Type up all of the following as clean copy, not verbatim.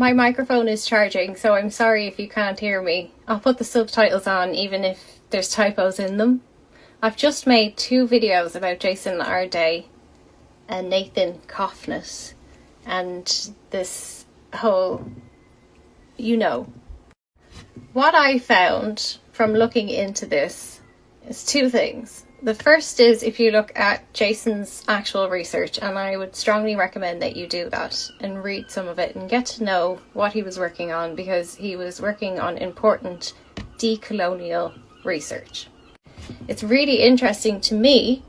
My microphone is charging, so I'm sorry if you can't hear me. I'll put the subtitles on even if there's typos in them. I've just made 2 videos about Jason Arday and Nathan Cofnas and this whole, What I found from looking into this is 2 things. The first is if you look at Jason's actual research, and I would strongly recommend that you do that and read some of it and get to know what he was working on, because he was working on important decolonial research. It's really interesting to me.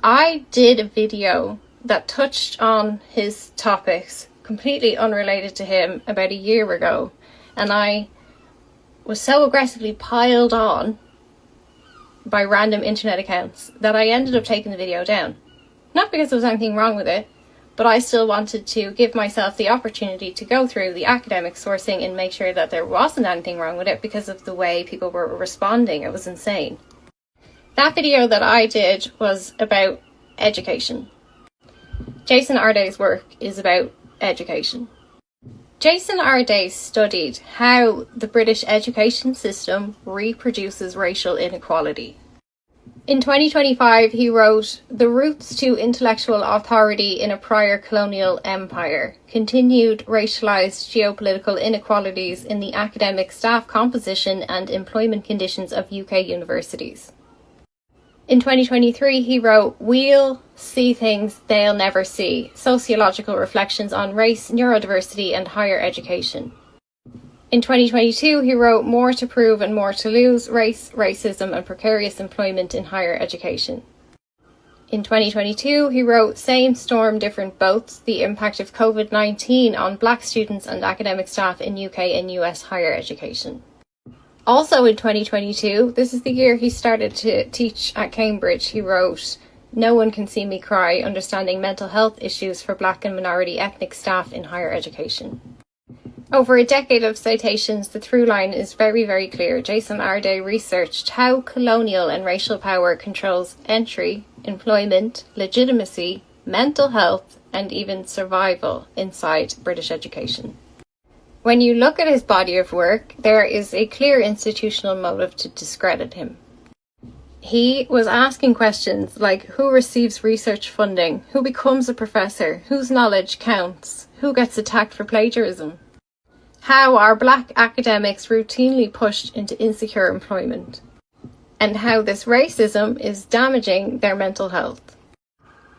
I did a video that touched on his topics, completely unrelated to him, about a year ago, and I was so aggressively piled on by random internet accounts that I ended up taking the video down. Not because there was anything wrong with it, but I still wanted to give myself the opportunity to go through the academic sourcing and make sure that there wasn't anything wrong with it because of the way people were responding. It was insane. That video that I did was about education. Jason Arday's work is about education. Jason Arday studied how the British education system reproduces racial inequality. In 2025, he wrote, "The roots to intellectual authority in a prior colonial empire, continued racialized geopolitical inequalities in the academic staff composition and employment conditions of UK universities." In 2023, he wrote, "We'll see things they'll never see. Sociological reflections on race, neurodiversity, and higher education." In 2022, he wrote, "More to prove and more to lose. Race, racism, and precarious employment in higher education." In 2022, he wrote, "Same storm, different boats. The impact of COVID-19 on Black students and academic staff in UK and US higher education." Also in 2022, this is the year he started to teach at Cambridge, he wrote, "No one can see me cry, understanding mental health issues for Black and minority ethnic staff in higher education." Over a decade of citations, the through line is very, very clear. Jason Arday researched how colonial and racial power controls entry, employment, legitimacy, mental health, and even survival inside British education. When you look at his body of work, there is a clear institutional motive to discredit him. He was asking questions like who receives research funding, who becomes a professor, whose knowledge counts, who gets attacked for plagiarism, how are Black academics routinely pushed into insecure employment, and how this racism is damaging their mental health.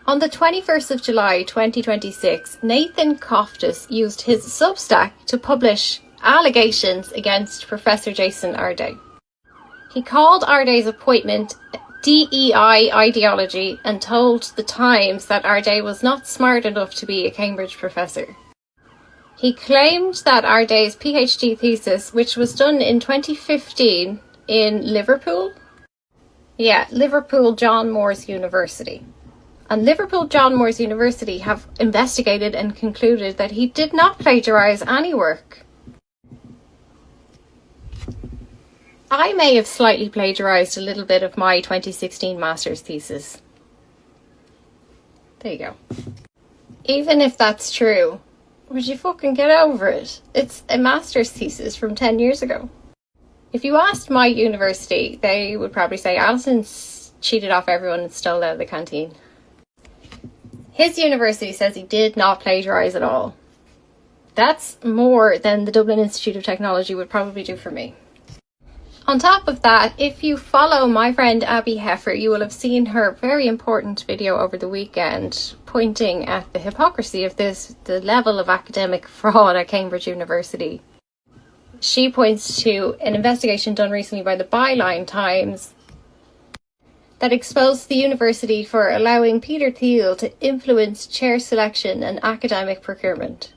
On the 21st of July 2026, Nathan Cofnas used his Substack to publish allegations against Professor Jason Arday. He called Arday's appointment DEI ideology and told the Times that Arday was not smart enough to be a Cambridge professor. He claimed that Arday's PhD thesis, which was done in 2015 in Liverpool John Moores University. And Liverpool John Moores University have investigated and concluded that he did not plagiarise any work. I may have slightly plagiarised a little bit of my 2016 master's thesis. There you go. Even if that's true, would you fucking get over it? It's a master's thesis from 10 years ago. If you asked my university, they would probably say Alison's cheated off everyone and stole out of the canteen. His university says he did not plagiarise at all. That's more than the Dublin Institute of Technology would probably do for me. On top of that, if you follow my friend Abby Heffer, you will have seen her very important video over the weekend pointing at the hypocrisy of this, the level of academic fraud at Cambridge University. She points to an investigation done recently by the Byline Times that exposed the university for allowing Peter Thiel to influence chair selection and academic procurement.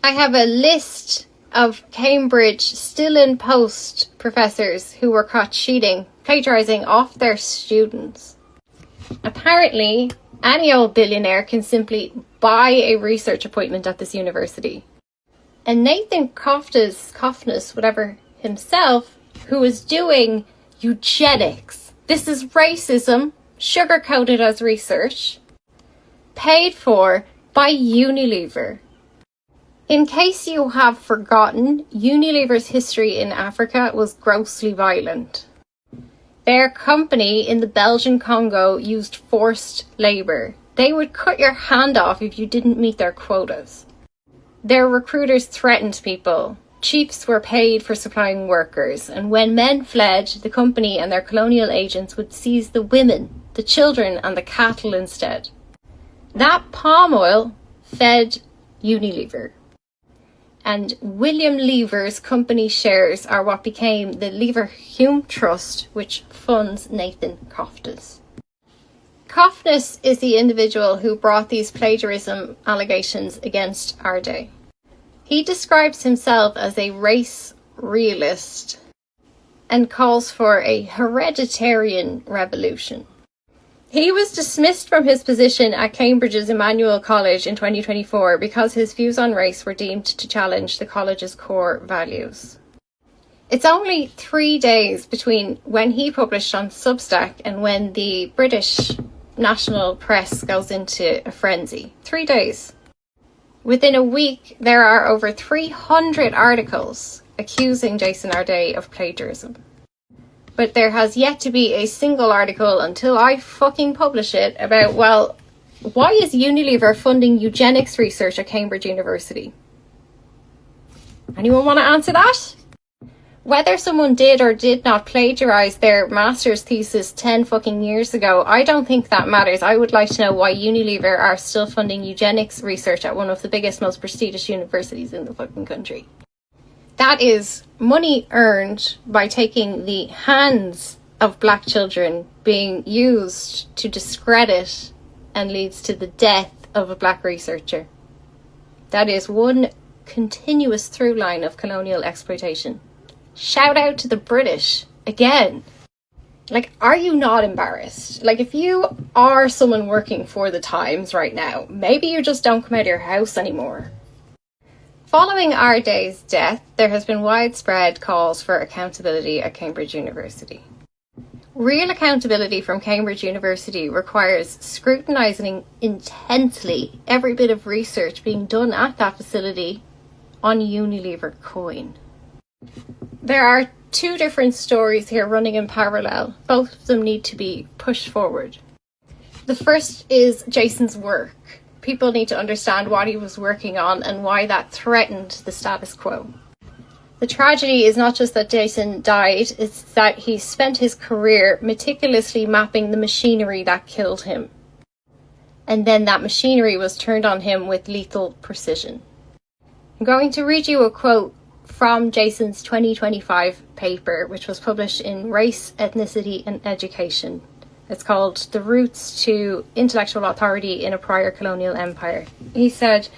I have a list of Cambridge still in post professors who were caught cheating, plagiarising off their students. Apparently, any old billionaire can simply buy a research appointment at this university. And Nathan Cofnas, whatever himself, who is doing eugenics, this is racism, sugar-coated as research, paid for by Unilever. In case you have forgotten, Unilever's history in Africa was grossly violent. Their company in the Belgian Congo used forced labour. They would cut your hand off if you didn't meet their quotas. Their recruiters threatened people. Chiefs were paid for supplying workers, and when men fled, the company and their colonial agents would seize the women, the children, and the cattle instead. That palm oil fed Unilever. And William Lever's company shares are what became the Leverhulme Trust, which funds Nathan Cofnas. Cofnas is the individual who brought these plagiarism allegations against Arday. He describes himself as a race realist and calls for a hereditarian revolution. He was dismissed from his position at Cambridge's Emmanuel College in 2024 because his views on race were deemed to challenge the college's core values. It's only 3 days between when he published on Substack and when the British national press goes into a frenzy. 3 days. Within a week, there are over 300 articles accusing Jason Arday of plagiarism. But there has yet to be a single article until I fucking publish it about, well, why is Unilever funding eugenics research at Cambridge University? Anyone want to answer that? Whether someone did or did not plagiarize their master's thesis 10 fucking years ago, I don't think that matters. I would like to know why Unilever are still funding eugenics research at one of the biggest, most prestigious universities in the fucking country. That is money earned by taking the hands of black children being used to discredit and leads to the death of a black researcher. That is one continuous through line of colonial exploitation. Shout out to the British again. Like, are you not embarrassed? Like, if you are someone working for the Times right now, maybe you just don't come out of your house anymore. Following Arday's death, there has been widespread calls for accountability at Cambridge University. Real accountability from Cambridge University requires scrutinising intensely every bit of research being done at that facility on Unilever coin. There are 2 different stories here running in parallel. Both of them need to be pushed forward. The first is Jason's work. People need to understand what he was working on and why that threatened the status quo. The tragedy is not just that Jason died, it's that he spent his career meticulously mapping the machinery that killed him. And then that machinery was turned on him with lethal precision. I'm going to read you a quote from Jason's 2025 paper, which was published in Race, Ethnicity and Education. It's called The Roots to Intellectual Authority in a Prior Colonial Empire. He said,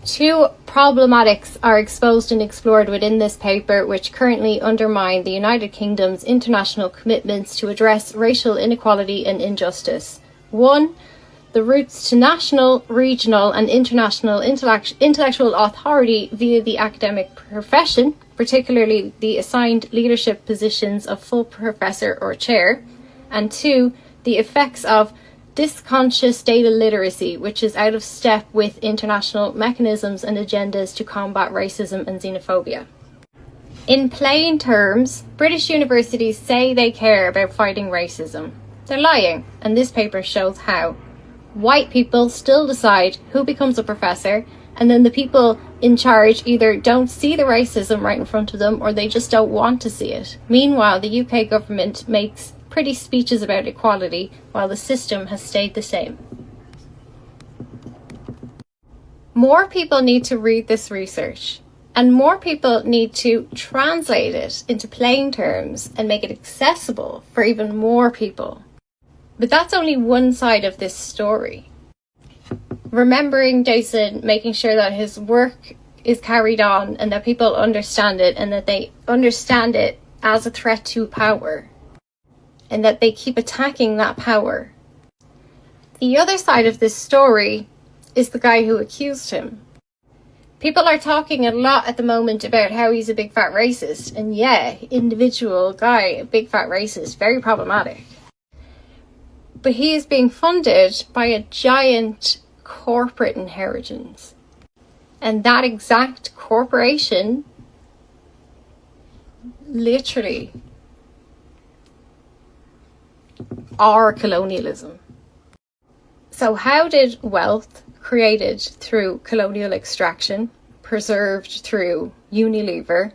2 problematics are exposed and explored within this paper which currently undermine the United Kingdom's international commitments to address racial inequality and injustice. 1. The routes to national, regional and international intellectual authority via the academic profession, particularly the assigned leadership positions of full professor or chair. And 2, the effects of disconscious data literacy, which is out of step with international mechanisms and agendas to combat racism and xenophobia. In plain terms, British universities say they care about fighting racism. They're lying, and this paper shows how. White people still decide who becomes a professor, and then the people in charge either don't see the racism right in front of them or they just don't want to see it. Meanwhile, the UK government makes pretty speeches about equality while the system has stayed the same. More people need to read this research, and more people need to translate it into plain terms and make it accessible for even more people. But that's only one side of this story. Remembering Jason, making sure that his work is carried on and that people understand it and that they understand it as a threat to power and that they keep attacking that power. The other side of this story is the guy who accused him. People are talking a lot at the moment about how he's a big fat racist, and yeah, individual guy, a big fat racist, very problematic. But he is being funded by a giant corporate inheritance. And that exact corporation literally are colonialism. So how did wealth created through colonial extraction, preserved through Unilever,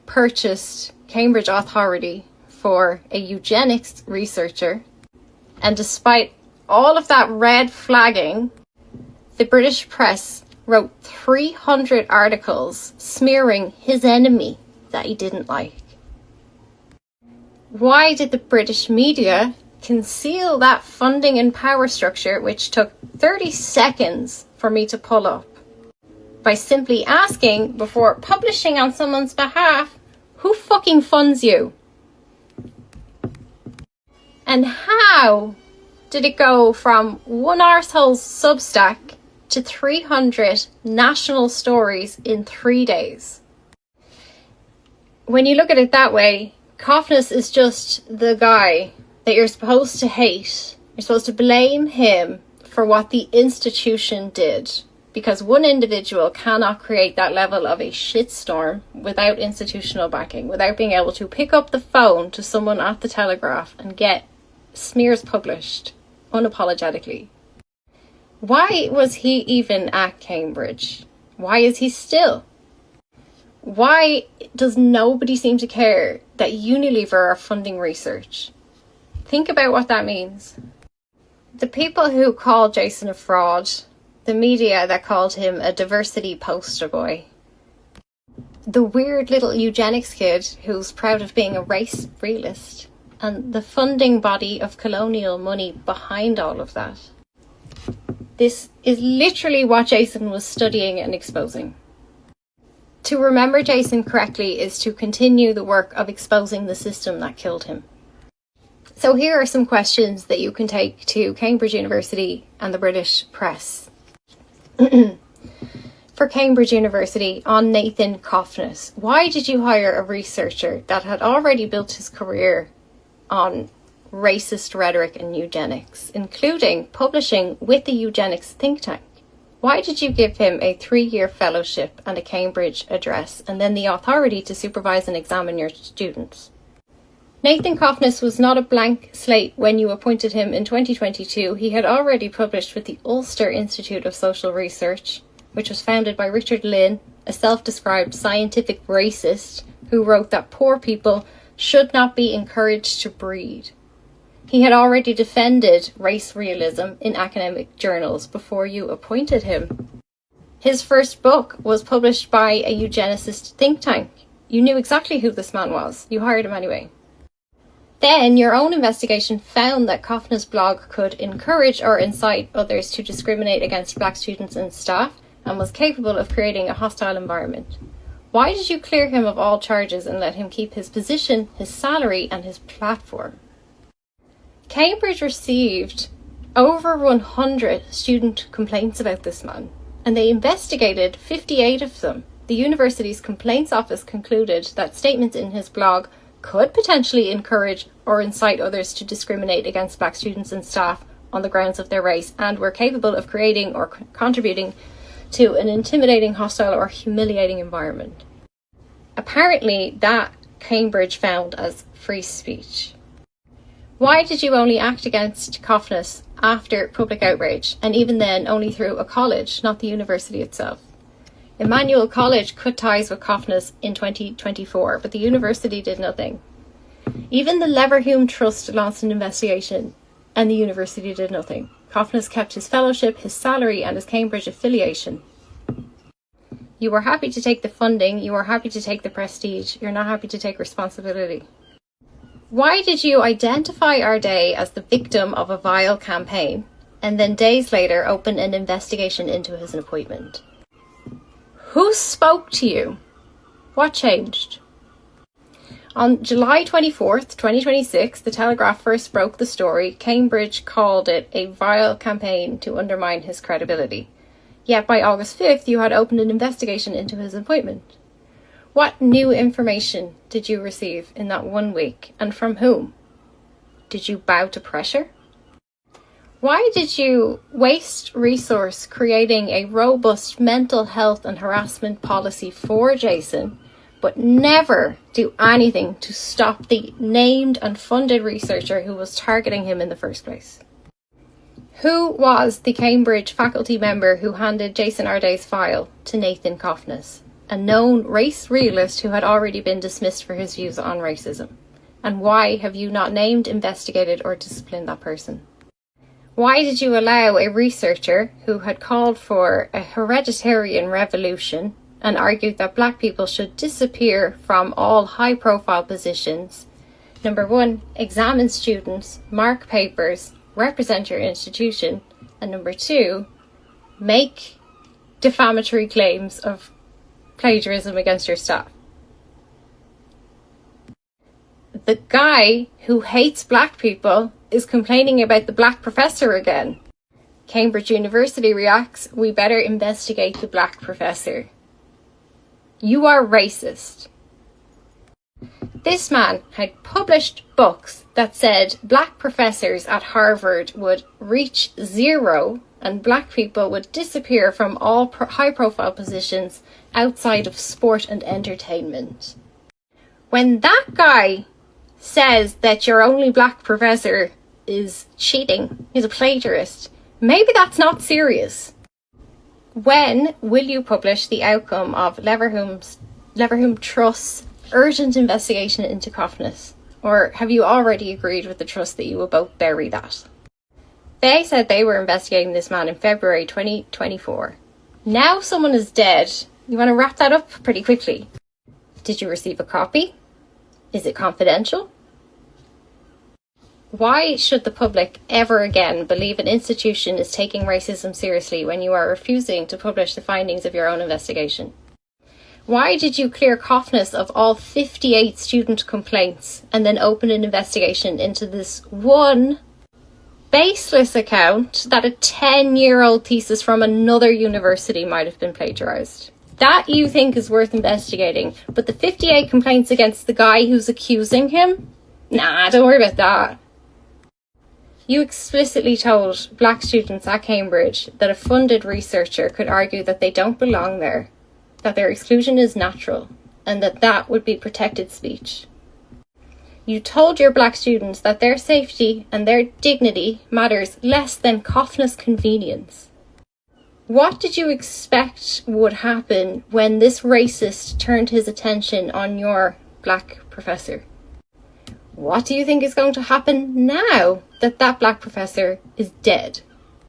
purchased Cambridge authority for a eugenics researcher, and despite all of that red flagging, the British press wrote 300 articles smearing his enemy that he didn't like? Why did the British media conceal that funding and power structure, which took 30 seconds for me to pull up, by simply asking, before publishing on someone's behalf, who fucking funds you? And how did it go from one arsehole's Substack to 300 national stories in 3 days? When you look at it that way, Cofnas is just the guy that you're supposed to hate. You're supposed to blame him for what the institution did, because one individual cannot create that level of a shitstorm without institutional backing, without being able to pick up the phone to someone at the Telegraph and get smears published unapologetically. Why was he even at Cambridge? Why is he still? Why does nobody seem to care that Unilever are funding research? Think about what that means. The people who called Jason a fraud, the media that called him a diversity poster boy, the weird little eugenics kid who's proud of being a race realist, and the funding body of colonial money behind all of that. This is literally what Jason was studying and exposing. To remember Jason correctly is to continue the work of exposing the system that killed him. So here are some questions that you can take to Cambridge University and the British press. For Cambridge University, on Nathan Cofnas, why did you hire a researcher that had already built his career on racist rhetoric and eugenics, including publishing with the eugenics think tank? Why did you give him a 3-year fellowship and a Cambridge address, and then the authority to supervise and examine your students? Nathan Cofnas was not a blank slate when you appointed him in 2022. He had already published with the Ulster Institute of Social Research, which was founded by Richard Lynn, a self-described scientific racist who wrote that poor people should not be encouraged to breed. He had already defended race realism in academic journals before you appointed him. His first book was published by a eugenicist think tank. You knew exactly who this man was. You hired him anyway. Then your own investigation found that Cofnas' blog could encourage or incite others to discriminate against black students and staff, and was capable of creating a hostile environment. Why did you clear him of all charges and let him keep his position, his salary, and his platform? Cambridge received over 100 student complaints about this man, and they investigated 58 of them. The university's complaints office concluded that statements in his blog could potentially encourage or incite others to discriminate against black students and staff on the grounds of their race, and were capable of creating or contributing to an intimidating, hostile, or humiliating environment. Apparently, that Cambridge found as free speech. Why did you only act against Cofnas after public outrage, and even then only through a college, not the university itself? Emmanuel College cut ties with Cofnas in 2024, but the university did nothing. Even the Leverhulme Trust launched an investigation, and the university did nothing. Cofnas kept his fellowship, his salary, and his Cambridge affiliation. You were happy to take the funding, you were happy to take the prestige, you're not happy to take responsibility. Why did you identify Arday as the victim of a vile campaign, and then days later open an investigation into his appointment? Who spoke to you? What changed? On July 24th, 2026, The Telegraph first broke the story. Cambridge called it a vile campaign to undermine his credibility. Yet by August 5th, you had opened an investigation into his appointment. What new information did you receive in that 1 week, and from whom? Did you bow to pressure? Why did you waste resource creating a robust mental health and harassment policy for Jason, but never do anything to stop the named and funded researcher who was targeting him in the first place? Who was the Cambridge faculty member who handed Jason Arday's file to Nathan Cofnas, a known race realist who had already been dismissed for his views on racism? And why have you not named, investigated, or disciplined that person? Why did you allow a researcher who had called for a hereditarian revolution and argued that black people should disappear from all high-profile positions? Number one, examine students, mark papers, represent your institution, and number two, make defamatory claims of plagiarism against your staff. The guy who hates black people is complaining about the black professor again. Cambridge University reacts, we better investigate the black professor. You are racist. This man had published books that said black professors at Harvard would reach zero and black people would disappear from all high-profile positions outside of sport and entertainment. When that guy says that your only black professor is cheating, he's a plagiarist, maybe that's not serious. When will you publish the outcome of Leverhulme Trust's urgent investigation into Cofnas? Or have you already agreed with the trust that you will both bury that? They said they were investigating this man in February 2024. Now someone is dead. You want to wrap that up pretty quickly. Did you receive a copy? Is it confidential? Why should the public ever again believe an institution is taking racism seriously when you are refusing to publish the findings of your own investigation? Why did you clear Cofnas of all 58 student complaints and then open an investigation into this one baseless account that a 10-year-old thesis from another university might have been plagiarized? That you think is worth investigating, but the 58 complaints against the guy who's accusing him? Nah, don't worry about that. You explicitly told black students at Cambridge that a funded researcher could argue that they don't belong there, that their exclusion is natural, and that that would be protected speech. You told your black students that their safety and their dignity matters less than Cofnas' convenience. What did you expect would happen when this racist turned his attention on your black professor? What do you think is going to happen now that that black professor is dead?